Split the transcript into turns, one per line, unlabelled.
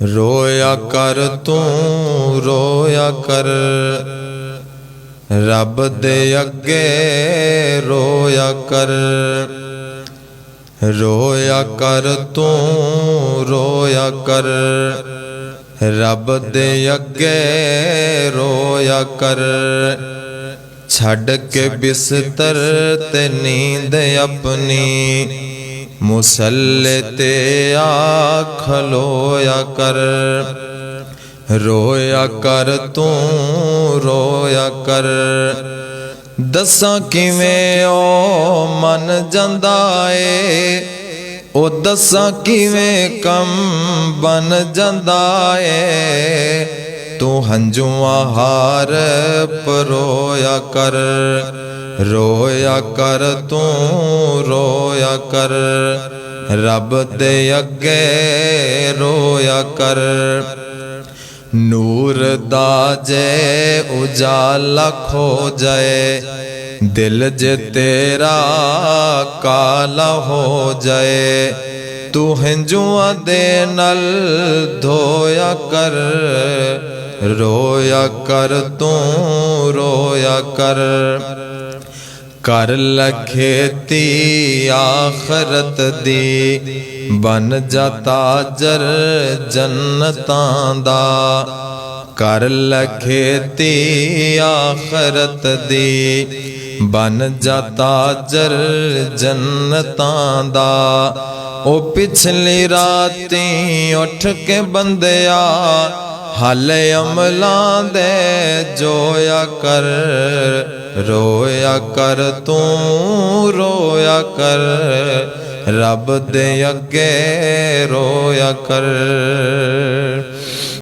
रोया कर तू रोया कर, रब दे अगे रोया कर। रोया कर तू रोया कर, रब दे अगे रोया कर। छड़ के बिस्तर ते नींद अपनी, मुसल्ले ते आ खलोया कर। रोया कर तू रोया कर, दसां किवें ओ मन जांदा ए, ओ दसां किवें कम बन जांदा ए। तू हंजुआ हार परोया कर। रोया कर तू रोया कर, रब दे अगे रोया कर। नूर दा जे उजाला खो जाए, दिल जे तेरा काला हो जाए। तू हंजुआ दे नल धोया कर। रोया कर तू रोया कर, कर लखेती आखरत दी, बन जा ताजर जन्नतां दा। कर लखेती आखरत दी, बन जा ताजर जन्नतां दा। ओ पिछली राती उठ के बंदिया, हाले अमलां दे जोया कर। रोया कर तू रोया कर, रब दे अगे रोया कर।